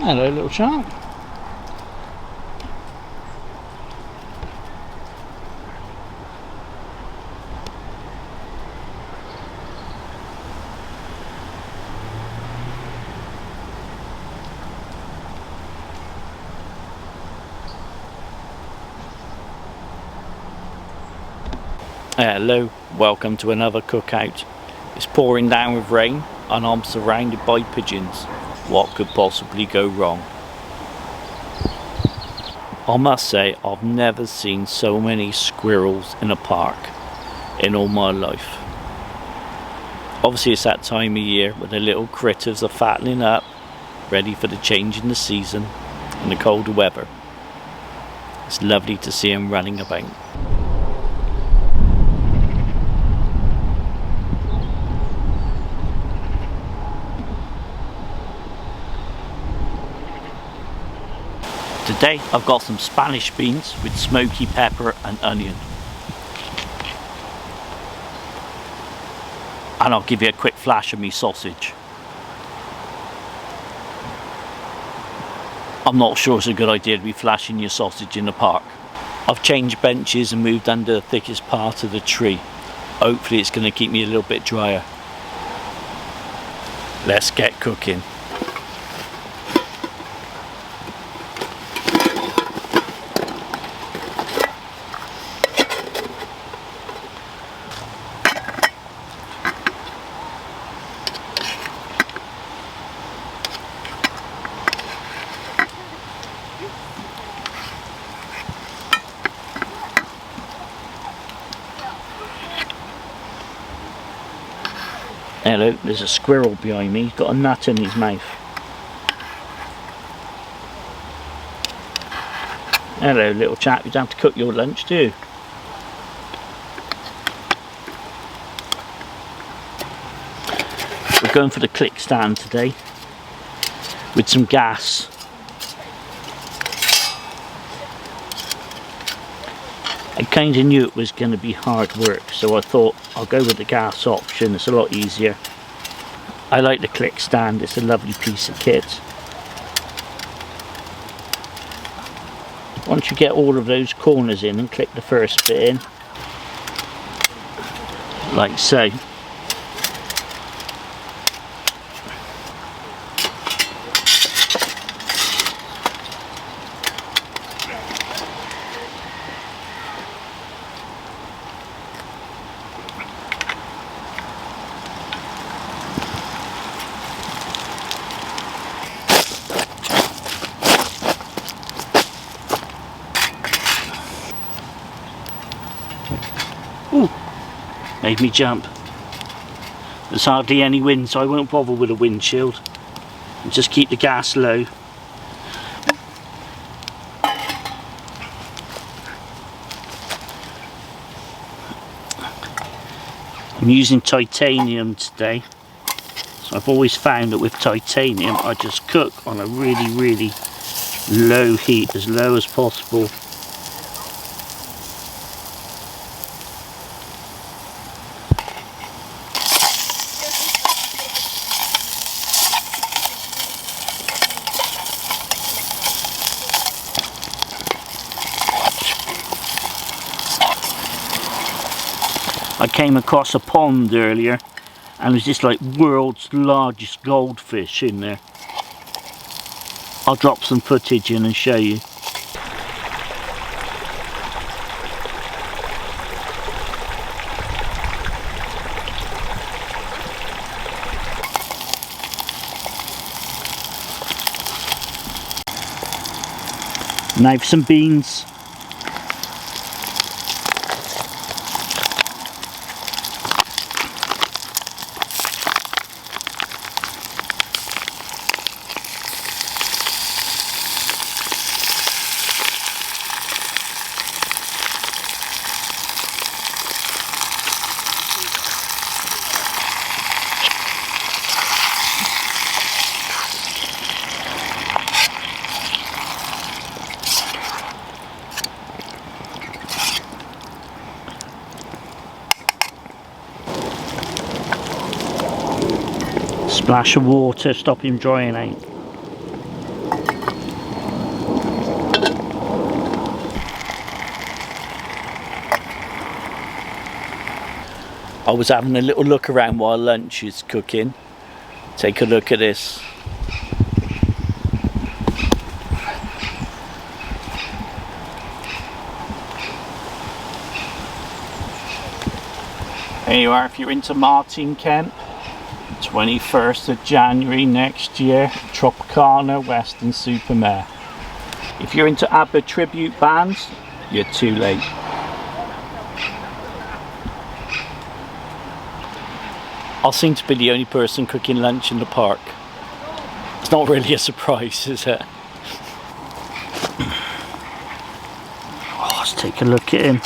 Hello, little chap. Hello, welcome to another cookout. It's pouring down with rain and I'm surrounded by pigeons. What could possibly go wrong? I must say, I've never seen so many squirrels in a park in all my life. Obviously it's that time of year when the little critters are fattening up, ready for the change in the season and the colder weather. It's lovely to see them running about. Today I've got some Spanish beans with smoky pepper and onion. And I'll give you a quick flash of me sausage. I'm not sure it's a good idea to be flashing your sausage in the park. I've changed benches and moved under the thickest part of the tree. Hopefully it's going to keep me a little bit drier. Let's get cooking. Hello, there's a squirrel behind me. He's got a nut in his mouth. Hello, little chap. You don't have to cook your lunch, do you? We're going for the Clickstand today with some gas. I kind of knew it was going to be hard work, so I thought I'll go with the gas option. It's a lot easier. I like the Clickstand, it's a lovely piece of kit. Once you get all of those corners in and click the first bit in, like so. Ooh, made me jump. There's hardly any wind, so I won't bother with a windshield. And just keep the gas low. I'm using titanium today. So I've always found that with titanium I just cook on a really low heat, as low as possible. I came across a pond earlier and there's this like world's largest goldfish in there. I'll drop some footage in and show you. Now for some beans. Splash of water, stop him drying out. I was having a little look around while lunch is cooking. Take a look at this. There you are if you're into Martin Kent. 21st of January next year, Tropicana, Weston-Super-Mare. If you're into ABBA tribute bands, you're too late. I seem to be the only person cooking lunch in the park. It's not really a surprise, is it? Oh, let's take a look at him.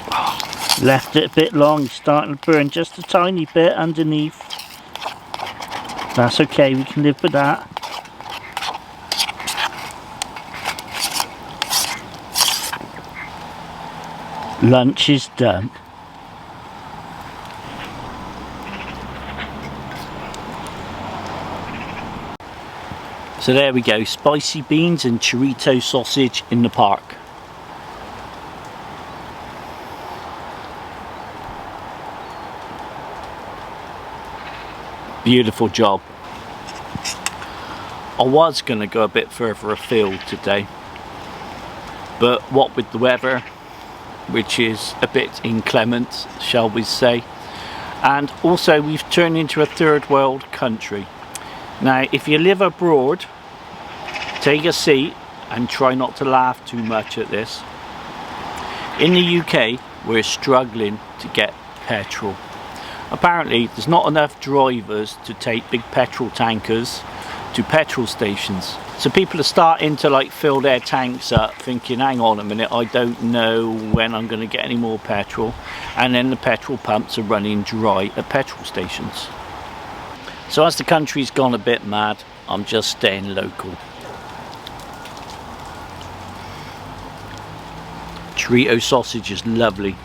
Oh, left it a bit long, he's starting to burn just a tiny bit underneath. That's okay, we can live with that. Lunch is done. So there we go, spicy beans and chorizo sausage in the park. Beautiful job. I was going to go a bit further afield today, but what with the weather, which is a bit inclement, shall we say, and also we've turned into a third world country. Now if you live abroad, take a seat and try not to laugh too much at this. In the UK, we're struggling to get petrol. Apparently there's not enough drivers to take big petrol tankers to petrol stations. So people are starting to like fill their tanks up thinking, hang on a minute, I don't know when I'm going to get any more petrol. And then the petrol pumps are running dry at petrol stations. So as the country's gone a bit mad, I'm just staying local. Chorizo sausage is lovely.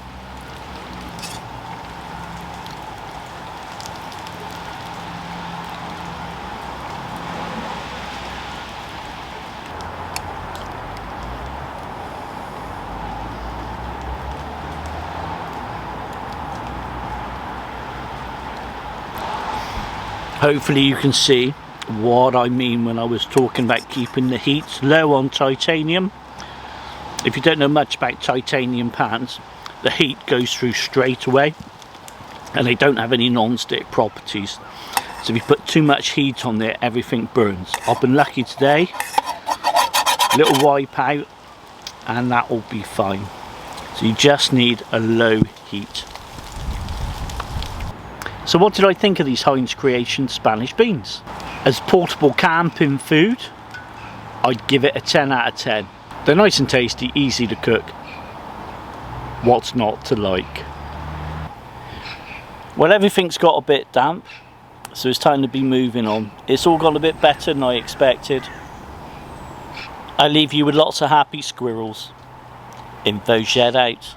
Hopefully you can see what I mean when I was talking about keeping the heat low on titanium. If you don't know much about titanium pans, the heat goes through straight away and they don't have any non-stick properties. So if you put too much heat on there, everything burns. I've been lucky today, little wipe out and that will be fine. So you just need a low heat. So what did I think of these Heinz Creation Spanish beans? As portable camping food, I'd give it a 10 out of 10. They're nice and tasty, easy to cook. What's not to like? Well, everything's got a bit damp, so it's time to be moving on. It's all gone a bit better than I expected. I leave you with lots of happy squirrels. InfoZhed out.